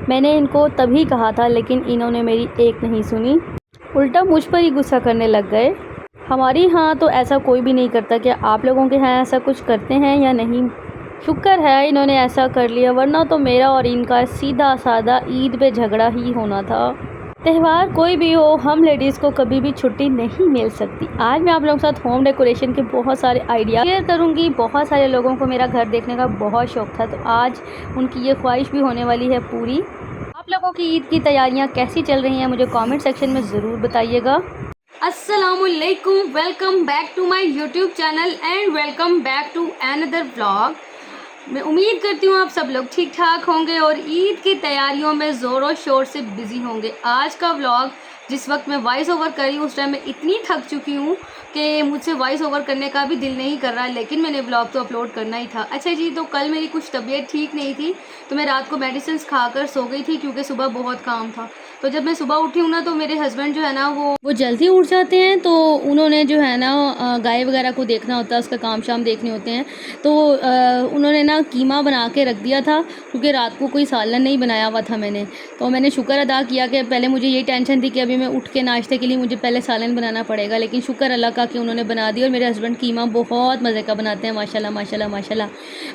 मैंने इनको तभी कहा था, लेकिन इन्होंने मेरी एक नहीं सुनी, उल्टा मुझ पर ही गुस्सा करने लग गए। हमारे यहाँ तो ऐसा कोई भी नहीं करता, क्या आप लोगों के यहाँ ऐसा कुछ करते हैं या नहीं? शुक्र है इन्होंने ऐसा कर लिया, वरना तो मेरा और इनका सीधा साधा ईद पे झगड़ा ही होना था। त्यौहार कोई भी हो, हम लेडीज़ को कभी भी छुट्टी नहीं मिल सकती। आज मैं आप लोगों के साथ होम डेकोरेशन के बहुत सारे आइडिया शेयर करूंगी। बहुत सारे लोगों को मेरा घर देखने का बहुत शौक़ था, तो आज उनकी ये ख्वाहिश भी होने वाली है पूरी। आप लोगों की ईद की तैयारियां कैसी चल रही हैं, मुझे कमेंट सेक्शन में ज़रूर बताइएगा। अस्सलामुअलैकुम, welcome back to my YouTube channel and welcome back to another vlog. मैं उम्मीद करती हूँ आप सब लोग ठीक ठाक होंगे और ईद की तैयारियों में ज़ोरों शोर से बिज़ी होंगे। आज का व्लॉग जिस वक्त मैं वॉइस ओवर कर रही हूँ उस टाइम मैं इतनी थक चुकी हूँ कि मुझसे वॉइस ओवर करने का भी दिल नहीं कर रहा, लेकिन मैंने व्लॉग तो अपलोड करना ही था। अच्छा जी, तो कल मेरी कुछ तबीयत ठीक नहीं थी, तो मैं रात को मेडिसिन खाकर सो गई थी क्योंकि सुबह बहुत काम था। तो जब मैं सुबह उठी हूँ ना, तो मेरे हस्बैंड जो है ना वो जल्दी उठ जाते हैं, तो उन्होंने जो है ना गाय वगैरह को देखना होता है, उसका काम शाम देखने होते हैं। तो उन्होंने ना कीमा बना के रख दिया था, क्योंकि रात को कोई सालन नहीं बनाया हुआ था मैंने। तो मैंने शुक्र अदा किया कि पहले मुझे ये टेंशन थी कि अभी मैं उठ के नाश्ते के लिए मुझे पहले सालन बनाना पड़ेगा, लेकिन शुक्र अल्लाह का कि उन्होंने बना दिया। और मेरे हस्बैंड कीमा बहुत मज़े का बनाते हैं, माशाल्लाह माशाल्लाह माशाल्लाह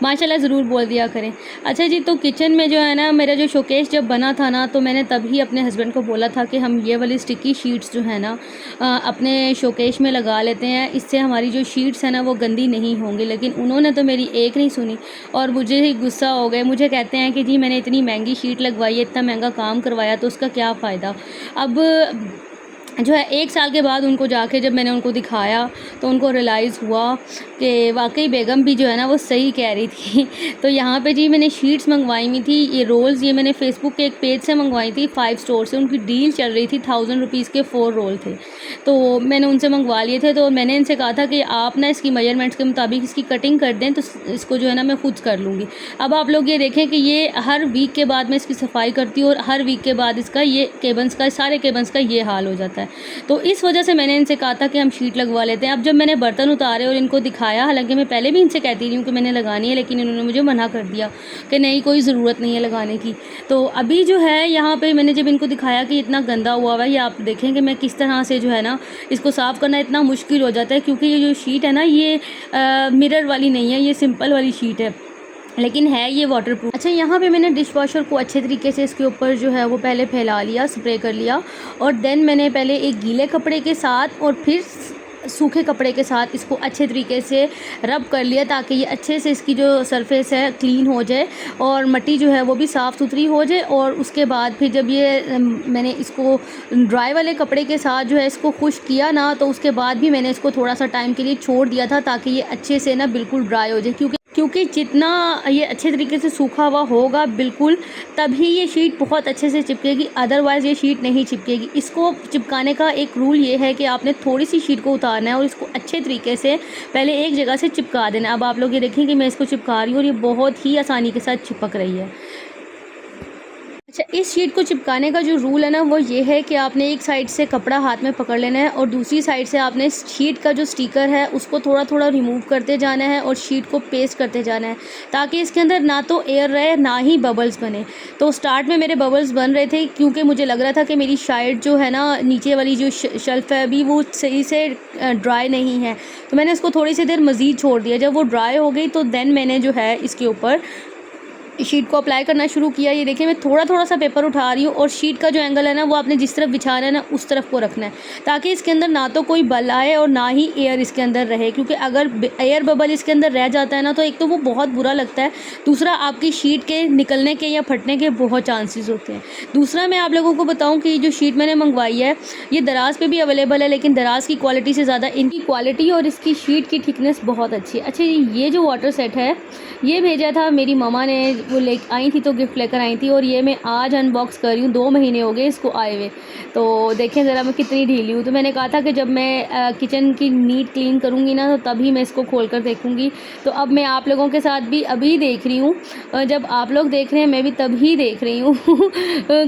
माशाल्लाह ज़रूर बोल दिया करें। अच्छा जी, तो किचन में जो है ना मेरा जो शोकेस जब बना था ना, तो मैंने तभी अपने हस्बैंड को बोला था कि हम ये वाली स्टिकी शीट्स जो है ना अपने शोकेस में लगा लेते हैं, इससे हमारी जो शीट्स है ना वो गंदी नहीं होंगी। लेकिन उन्होंने तो मेरी एक नहीं सुनी और मुझे ही गुस्सा हो गए। मुझे कहते हैं कि जी मैंने इतनी महंगी शीट लगवाई है, इतना महंगा काम करवाया, तो उसका क्या फ़ायदा। अब जो है 1 साल के बाद उनको जाके जब मैंने उनको दिखाया तो उनको रियलाइज़ हुआ कि वाकई बेगम भी जो है ना वो सही कह रही थी। तो यहाँ पे जी मैंने शीट्स मंगवाई हुई थी, ये रोल्स ये मैंने फेसबुक के एक पेज से मंगवाई थी, 5 स्टोर से। उनकी डील चल रही थी, 1000 रुपीज़ के 4 रोल थे, तो मैंने उनसे मंगवा लिए थे। तो मैंने इनसे कहा था कि आप ना इसकी मेजरमेंट्स के मुताबिक इसकी कटिंग कर दें, तो इसको जो है ना मैं खुद कर लूँगी। अब आप लोग ये देखें कि ये हर वीक के बाद मैं इसकी सफाई करती हूँ और हर वीक के बाद इसका ये केबन्स का सारे केबन्स का ये हाल हो जाता है। तो इस वजह से मैंने इनसे कहा था कि हम शीट लगवा लेते हैं। अब जब मैंने बर्तन उतारे और इनको दिखाया, हालांकि मैं पहले भी इनसे कहती रही हूँ कि मैंने लगानी है, लेकिन इन्होंने मुझे मना कर दिया कि नहीं कोई ज़रूरत नहीं है लगाने की। तो अभी जो है यहाँ पे मैंने जब इनको दिखाया कि इतना गंदा हुआ है, ये आप देखेंगे मैं किस तरह से जो है ना इसको साफ़ करना इतना मुश्किल हो जाता है, क्योंकि ये जो शीट है ना ये मिरर वाली नहीं है, ये सिंपल वाली शीट है, लेकिन है ये वाटरप्रूफ। अच्छा, यहाँ पे मैंने डिश वॉशर को अच्छे तरीके से इसके ऊपर जो है वो पहले फैला लिया, स्प्रे कर लिया, और देन मैंने पहले एक गीले कपड़े के साथ और फिर सूखे कपड़े के साथ इसको अच्छे तरीके से रब कर लिया, ताकि ये अच्छे से इसकी जो सरफेस है क्लीन हो जाए और मिट्टी जो है वो भी साफ़ सुथरी हो जाए। और उसके बाद फिर जब ये मैंने इसको ड्राई वाले कपड़े के साथ जो है इसको खुश किया ना, तो उसके बाद भी मैंने इसको थोड़ा सा टाइम के लिए छोड़ दिया था, ताकि ये अच्छे से ना बिल्कुल ड्राई हो जाए, क्योंकि जितना ये अच्छे तरीके से सूखा हुआ होगा बिल्कुल, तभी ये शीट बहुत अच्छे से चिपकेगी, अदरवाइज़ ये शीट नहीं चिपकेगी। इसको चिपकाने का एक रूल ये है कि आपने थोड़ी सी शीट को उतारना है और इसको अच्छे तरीके से पहले एक जगह से चिपका देना। अब आप लोग ये देखें कि मैं इसको चिपका रही हूँ और ये बहुत ही आसानी के साथ चिपक रही है। अच्छा, इस शीट को चिपकाने का जो रूल है ना वो ये है कि आपने एक साइड से कपड़ा हाथ में पकड़ लेना है और दूसरी साइड से आपने शीट का जो स्टिकर है उसको थोड़ा थोड़ा रिमूव करते जाना है और शीट को पेस्ट करते जाना है, ताकि इसके अंदर ना तो एयर रहे ना ही बबल्स बने। तो स्टार्ट में मेरे बबल्स बन रहे थे, क्योंकि मुझे लग रहा था कि मेरी शाइट जो है ना नीचे वाली जो शेल्फ है अभी वो सही से ड्राई नहीं है, तो मैंने इसको थोड़ी सी देर मज़ीद छोड़ दिया। जब वो ड्राई हो गई तो देन मैंने जो है इसके ऊपर शीट को अप्लाई करना शुरू किया। ये देखिए मैं थोड़ा थोड़ा सा पेपर उठा रही हूँ और शीट का जो एंगल है ना वो आपने जिस तरफ बिछाना है ना उस तरफ को रखना है, ताकि इसके अंदर ना तो कोई बल आए और ना ही एयर इसके अंदर रहे, क्योंकि अगर एयर बबल इसके अंदर रह जाता है ना तो एक तो वो बहुत बुरा लगता है, दूसरा आपकी शीट के निकलने के या फटने के बहुत चांसेस होते हैं। दूसरा मैं आप लोगों को बताऊँ कि जो शीट मैंने मंगवाई है ये दराज पर भी अवेलेबल है, लेकिन दराज की क्वालिटी से ज़्यादा इनकी क्वालिटी और इसकी शीट की थिकनेस बहुत अच्छी है। अच्छा, ये जो वाटर सेट है ये भेजा था मेरी मामा ने, वो ले आई थी तो गिफ्ट लेकर आई थी, और ये मैं आज अनबॉक्स कर रही हूँ। 2 महीने हो गए इसको आए हुए, तो देखें ज़रा मैं कितनी ढीली हूँ। तो मैंने कहा था कि जब मैं किचन की नीट क्लीन करूँगी ना तो तभी मैं इसको खोल कर देखूँगी। तो अब मैं आप लोगों के साथ भी अभी देख रही हूँ, जब आप लोग देख रहे हैं मैं भी तभी देख रही हूँ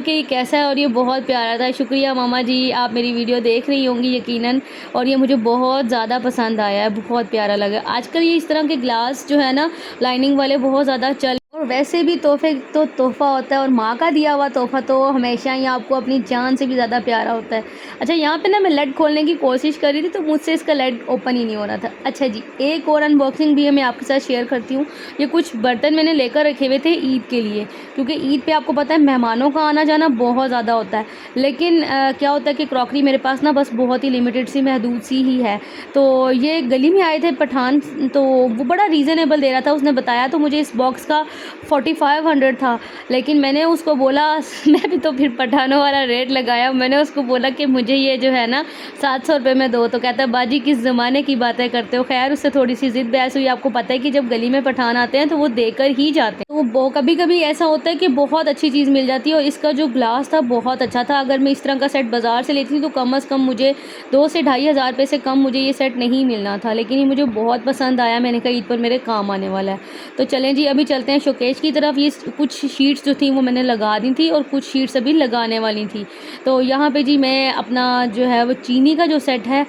कि कैसा है, और ये बहुत प्यारा था। शुक्रिया मामा जी, आप मेरी वीडियो देख रही होंगी यकीनन, और ये मुझे बहुत ज़्यादा पसंद आया है, बहुत प्यारा लगा। आजकल ये इस तरह के ग्लास जो है ना लाइनिंग वाले बहुत ज़्यादा चल, और और वैसे भी तोहफ़े तो तोहफ़ा होता है और माँ का दिया हुआ तोहफ़ा तो हमेशा ही आपको अपनी जान से भी ज़्यादा प्यारा होता है। अच्छा, यहाँ पे ना मैं लैड खोलने की कोशिश कर रही थी तो मुझसे इसका लैड ओपन ही नहीं हो रहा था। अच्छा जी, एक और अनबॉक्सिंग भी है, मैं आपके साथ शेयर करती हूँ। ये कुछ बर्तन मैंने लेकर रखे हुए थे ईद के लिए, क्योंकि ईद पे आपको पता है मेहमानों का आना-जाना बहुत ज़्यादा होता है। लेकिन क्या होता है कि क्रॉकरी मेरे पास ना बस बहुत ही लिमिटेड सी महदूद सी ही है। तो ये गली में आए थे पठान, तो वो बड़ा रीज़नेबल दे रहा था। उसने बताया तो मुझे इस बॉक्स का 4500 था, लेकिन मैंने उसको बोला मैं भी तो फिर पठानों वाला रेट लगाया। मैंने उसको बोला कि मुझे ये जो है ना 700 रुपये में दो। तो कहता है बाजी किस ज़माने की बातें करते हो। खैर उससे थोड़ी सी ज़िद बहस हुई। आपको पता है कि जब गली में पठान आते हैं तो वो देकर ही जाते हैं। तो वो कभी कभी ऐसा होता है कि बहुत अच्छी चीज़ मिल जाती है। और इसका जो ग्लास था बहुत अच्छा था। अगर मैं इस तरह का सेट बाज़ार से लेती थी तो कम अज़ कम मुझे 2 से 2500 रुपये से कम मुझे ये सेट नहीं मिलना था, लेकिन ये मुझे बहुत पसंद आया। मैंने कहा ईद पर मेरे काम आने वाला है। तो चलें जी, अभी चलते हैं शोकेस की तरफ। ये कुछ शीट्स जो थी वो मैंने लगा दी थी और कुछ शीट्स अभी लगाने वाली थी। तो यहाँ पे जी मैं अपना जो है वो चीनी का जो सेट है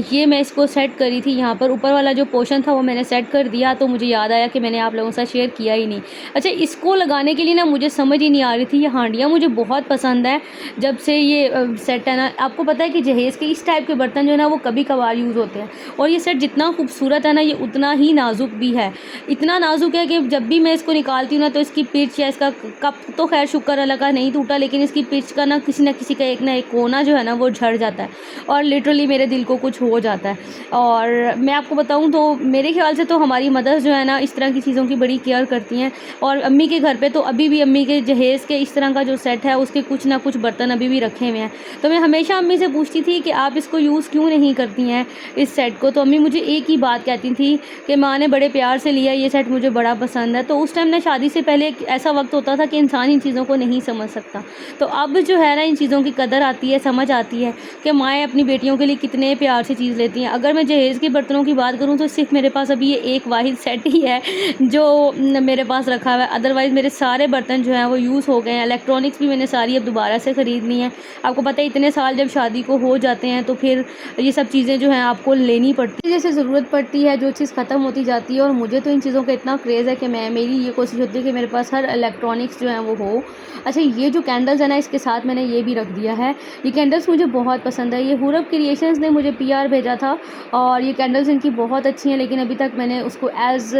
ये मैं इसको सेट करी थी। यहाँ पर ऊपर वाला जो पोर्शन था वो मैंने सेट कर दिया। तो मुझे याद आया कि मैंने आप लोगों से शेयर किया ही नहीं। अच्छा, इसको लगाने के लिए ना मुझे समझ ही नहीं आ रही थी। ये हांडियाँ मुझे बहुत पसंद है जब से ये सेट है ना। आपको पता है कि जहेज़ के इस टाइप के बर्तन जो है ना वो कभी कभार यूज़ होते हैं, और ये सेट जितना खूबसूरत है ना ये उतना ही नाजुक भी है। इतना नाजुक है कि जब भी मैं इसको निकालती हूँ ना तो इसकी पिच या इसका कप तो खैर शुक्र अल्लाह का नहीं टूटा, लेकिन इसकी पिच का ना किसी का एक ना एक कोना जो है ना वो झड़ जाता है और लिटरली मेरे दिल को कुछ हो जाता है। और मैं आपको बताऊँ तो मेरे ख्याल से तो हमारी मदर्स जो है ना इस तरह की चीज़ों की बड़ी केयर करती हैं। और अम्मी के घर पे तो अभी भी अम्मी के जहेज़ के इस तरह का जो सेट है उसके कुछ ना कुछ बर्तन अभी भी रखे हुए हैं। तो मैं हमेशा अम्मी से पूछती थी कि आप इसको यूज़ क्यों नहीं करती हैं इस सेट को। तो अम्मी मुझे एक ही बात कहती थी कि माँ ने बड़े प्यार से लिया, ये सेट मुझे बड़ा पसंद है। तो उस टाइम ना शादी से पहले एक ऐसा वक्त होता था कि इंसान इन चीज़ों को नहीं समझ सकता। तो अब जो है ना इन चीज़ों की कदर आती है, समझ आती है कि माएँ अपनी बेटियों के लिए कितने प्यार से चीज़ लेती हैं। अगर मैं जहेज़ के बर्तनों की बात करूँ तो सिर्फ मेरे पास अभी ये एक वाहिद सेट ही है जो मेरे पास रखा हुआ है। अदरवाइज़ मेरे सारे बर्तन जो हैं वो यूज़ हो गए हैं। इलेक्ट्रॉनिक्स भी मैंने सारी अब दोबारा से ख़रीदनी है। आपको पता है इतने साल जब शादी को हो जाते हैं तो फिर ये सब चीज़ें जो हैं आपको लेनी पड़ती है, जैसे ज़रूरत पड़ती है, जो चीज़ ख़त्म होती जाती है। और मुझे तो इन चीज़ों का इतना क्रेज़ है कि मेरी ये कोशिश होती है कि मेरे पास हर इलेक्ट्रॉनिक्स जो है वो हो। अच्छा, ये जो कैंडल्स है ना इसके साथ मैंने ये भी रख दिया है। ये कैंडल्स मुझे बहुत पसंद है। ये हुरब क्रिएशंस ने मुझे पीआर भेजा था और ये कैंडल्स इनकी बहुत अच्छी हैं, लेकिन अभी तक मैंने उसको एज़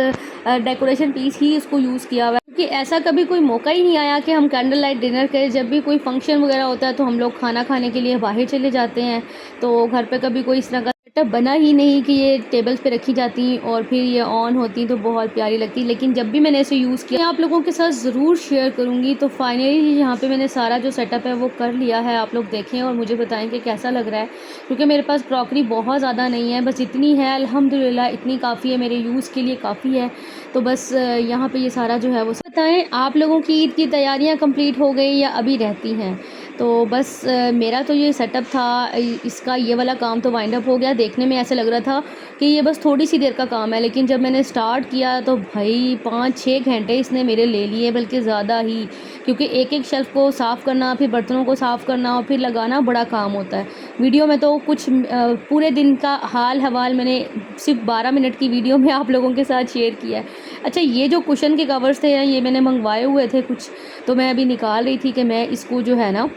डेकोरेशन पीस ही उसको यूज़ किया हुआ है, क्योंकि ऐसा कभी कोई मौका ही नहीं आया कि हम कैंडल लाइट डिनर करें। जब भी कोई फंक्शन वगैरह होता है तो हम लोग खाना खाने के लिए बाहर चले जाते हैं, तो घर पे कभी कोई इस तरह का सेटअप बना ही नहीं कि ये टेबल्स पे रखी जाती और फिर ये ऑन होती तो बहुत प्यारी लगती। लेकिन जब भी मैंने इसे यूज़ किया, मैं आप लोगों के साथ ज़रूर शेयर करूँगी। तो फाइनली यहाँ पे मैंने सारा जो सेटअप है वो कर लिया है। आप लोग देखें और मुझे बताएं कि कैसा लग रहा है, क्योंकि मेरे पास क्रॉकरी बहुत ज़्यादा नहीं है, बस इतनी है अल्हम्दुलिल्लाह, इतनी काफ़ी है, मेरे यूज़ के लिए काफ़ी है। तो बस यहाँ पे ये सारा जो है वो बताएं आप लोगों की ईद की तैयारियाँ कंप्लीट हो गई या अभी रहती हैं। तो बस मेरा तो ये सेटअप था, इसका ये वाला काम तो वाइंड अप हो गया। देखने में ऐसे लग रहा था कि ये बस थोड़ी सी देर का काम है, लेकिन जब मैंने स्टार्ट किया तो भाई 5-6 घंटे इसने मेरे ले लिए, बल्कि ज़्यादा ही, क्योंकि एक एक शेल्फ़ को साफ़ करना, फिर बर्तनों को साफ़ करना और फिर लगाना बड़ा काम होता है। वीडियो में तो कुछ पूरे दिन का हाल हवाल मैंने सिर्फ 12 मिनट की वीडियो में आप लोगों के साथ शेयर किया है। अच्छा, ये जो कुशन के कवर्स थे ये मैंने मंगवाए हुए थे कुछ, तो मैं अभी निकाल रही थी कि मैं इसको जो है ना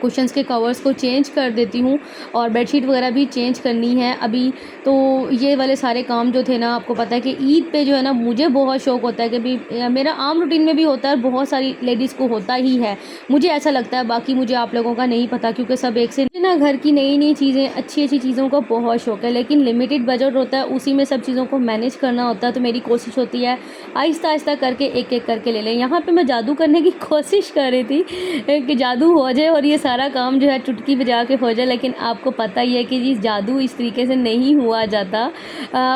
कुशन्स के कवर्स को चेंज कर देती हूँ और बेडशीट वगैरह भी चेंज करनी है अभी। तो ये वाले सारे काम जो थे ना, आपको पता है कि ईद पे जो है ना मुझे बहुत शौक़ होता है कि भी मेरा आम रूटीन में भी होता है, बहुत सारी लेडीज़ को होता ही है, मुझे ऐसा लगता है। बाकी मुझे आप लोगों का नहीं पता, क्योंकि सब एक से ना घर की नई नई चीज़ें, अच्छी अच्छी चीज़ों का बहुत शौक़ है, लेकिन लिमिटेड बजट होता है, उसी में सब चीज़ों को मैनेज करना होता है। तो मेरी कोशिश होती है आहिस्ता आहिस्ता करके एक एक करके ले लें। यहाँ पर मैं जादू करने की कोशिश कर रही थी कि जादू हो जाए और ये सारा काम जो है चुटकी बजा के हो जाए, लेकिन आपको पता ही है कि जी जादू इस तरीके से नहीं हुआ जाता।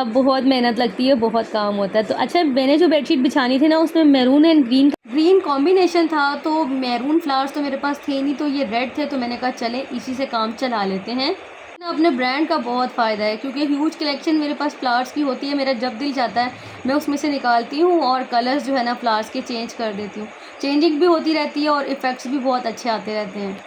बहुत मेहनत लगती है, बहुत काम होता है। तो अच्छा, मैंने जो बेडशीट बिछानी थी ना उसमें मैरून एंड ग्रीन कॉम्बिनेशन था, तो मैरून फ्लावर्स तो मेरे पास थे नहीं, तो ये रेड थे, तो मैंने कहा चले इसी से काम चला लेते हैं। अपने ब्रांड का बहुत फ़ायदा है, क्योंकि ह्यूज कलेक्शन मेरे पास फ्लावर्स की होती है। मेरा जब दिल चाहता है मैं उसमें से निकालती हूँ और कलर्स जो है ना फ्लावर्स के चेंज कर देती हूँ। चेंजिंग भी होती रहती है और इफ़ेक्ट्स भी बहुत अच्छे आते रहते हैं।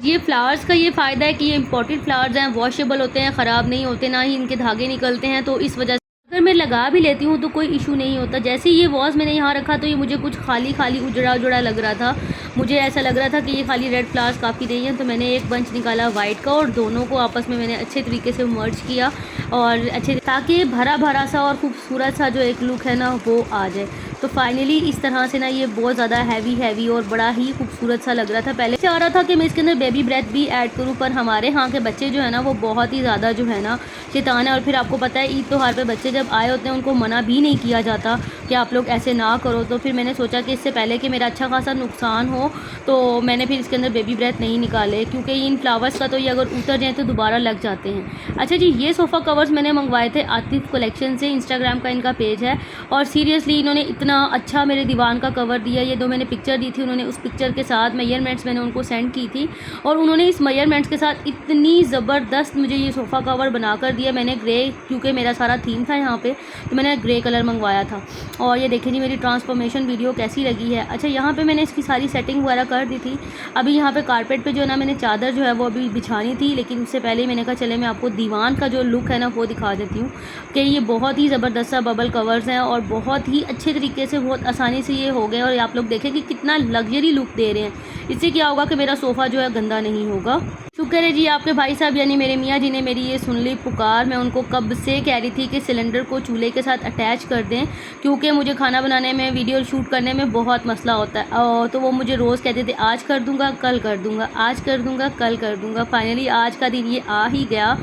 ये फ्लावर्स का ये फ़ायदा है कि ये इंपोर्टेड फ्लावर्स हैं, वॉशेबल होते हैं, ख़राब नहीं होते, ना ही इनके धागे निकलते हैं, तो इस वजह अगर मैं लगा भी लेती हूँ तो कोई इशू नहीं होता। जैसे ये वॉज मैंने यहाँ रखा तो ये मुझे कुछ खाली खाली उजड़ा उजड़ा लग रहा था। मुझे ऐसा लग रहा था कि ये खाली रेड फ्लावर्स काफ़ी नहीं है, तो मैंने एक बंच निकाला वाइट का और दोनों को आपस में मैंने अच्छे तरीके से मर्ज किया और अच्छे, ताकि भरा भरा सा और खूबसूरत सा जो एक लुक है ना वो आ जाए। तो फाइनली इस तरह से ना ये बहुत ज़्यादा हैवी और बड़ा ही खूबसूरत सा लग रहा था। पहले से आ रहा था कि मैं इसके अंदर बेबी ब्रेथ भी ऐड करूँ, पर हमारे यहाँ के बच्चे जो है ना वो बहुत ही ज़्यादा जो है ना शैतान है। और फिर आपको पता है ईद त्योहार पे बच्चे जब आए होते हैं उनको मना भी नहीं किया जाता कि आप लोग ऐसे ना करो। तो फिर मैंने सोचा कि इससे पहले कि मेरा अच्छा खासा नुकसान हो तो मैंने फिर इसके अंदर बेबी ब्रेथ नहीं निकाले, क्योंकि इन फ्लावर्स का तो ये अगर उतर जाए तो दोबारा लग जाते हैं। अच्छा जी, ये सोफ़ा कवर्स मैंने मंगवाए थे आतिफ कलेक्शन से, इंस्टाग्राम का इनका पेज है। और सीरियसली इन्होंने इतना अच्छा मेरे दीवान का कवर दिया। ये दो मैंने पिक्चर दी थी, उन्होंने उस पिक्चर के साथ मेजरमेंट्स मैंने उनको सेंड की थी और उन्होंने इस मेजरमेंट्स के साथ इतनी ज़बरदस्त मुझे ये सोफ़ा कवर बना कर दिया। मैंने ग्रे, क्योंकि मेरा सारा थीम था यहाँ पे, तो मैंने ग्रे कलर मंगवाया था। और ये देखिए जी मेरी ट्रांसफॉर्मेशन वीडियो कैसी लगी है। अच्छा, यहाँ पे मैंने इसकी सारी सेटिंग वगैरह कर दी थी। अभी यहाँ पे कारपेट पे जो है ना मैंने चादर जो है वो अभी बिछानी थी, लेकिन उससे पहले मैंने कहा चले मैं आपको दीवान का जो लुक है ना वो दिखा देती हूँ कि ये बहुत ही ज़बरदस्त सा बबल कवर्स हैं और बहुत ही अच्छे तरीके से बहुत आसानी से ये हो गए। और आप लोग देखें कि कितना लग्जरी लुक दे रहे हैं। इससे क्या होगा कि मेरा सोफ़ा जो है गंदा नहीं होगा। शुक्र है जी आपके भाई साहब यानी मेरे मियाँ जी ने मेरी ये सुन ली पुकार। मैं उनको कब से कह रही थी कि सिलेंडर को चूल्हे के साथ अटैच कर दें, क्योंकि मुझे खाना बनाने में, वीडियो शूट करने में बहुत मसला होता है। तो वो मुझे रोज़ कहते थे आज कर दूंगा, कल कर दूंगा, आज कर दूंगा, कल कर दूंगा। फाइनली आज का दिन ये आ ही गया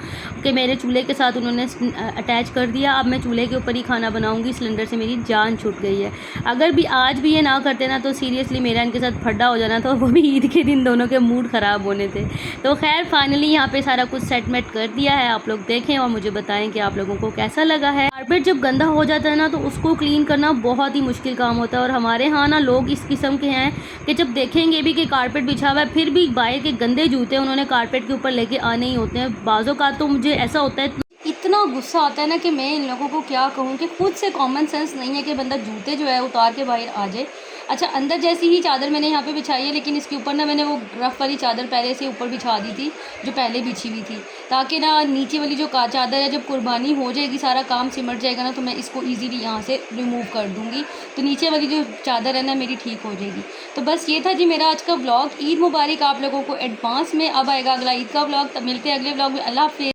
कि मेरे चूल्हे के साथ उन्होंने अटैच कर दिया। अब मैं चूल्हे के ऊपर ही खाना बनाऊँगी। सिलेंडर से मेरी जान छूट गई है। अगर भी आज भी ये ना करते ना तो सीरियसली मेरा इनके साथ फड्डा हो जाना था, वो भी ईद के दिन दोनों के मूड ख़राब होने थे। तो खैर फाइनली यहाँ पे सारा कुछ सेटमेंट कर दिया है। आप लोग देखें और मुझे बताएं कि आप लोगों को कैसा लगा है। कारपेट जब गंदा हो जाता है ना तो उसको क्लीन करना बहुत ही मुश्किल काम होता है। और हमारे यहाँ ना लोग इस किस्म के हैं कि जब देखेंगे भी कि कारपेट बिछा हुआ है फिर भी बाहर के गंदे जूते उन्होंने कारपेट के ऊपर लेके आने ही होते हैं। बाज़ों का तो मुझे ऐसा होता है, इतना गुस्सा आता है ना कि मैं इन लोगों को क्या कहूँ कि खुद से कॉमन सेंस नहीं है कि बंदा जूते जो है उतार के बाहर आ जाए। अच्छा, अंदर जैसी ही चादर मैंने यहाँ पे बिछाई है, लेकिन इसके ऊपर ना मैंने वो रफ वाली चादर पहले से ऊपर बिछा दी थी जो पहले बिछी हुई थी, ताकि ना नीचे वाली जो चादर है जब कुर्बानी हो जाएगी, सारा काम सिमट जाएगा ना, तो मैं इसको ईजीली यहाँ से रिमूव कर दूँगी, तो नीचे वाली जो चादर है ना मेरी ठीक हो जाएगी। तो बस ये था जी मेरा आज का व्लॉग। ईद मुबारक आप लोगों को एडवांस में। अब आएगा अगला ईद का व्लॉग, तब मिलते हैं अगले व्लॉग में। अल्लाह हाफ़िज़।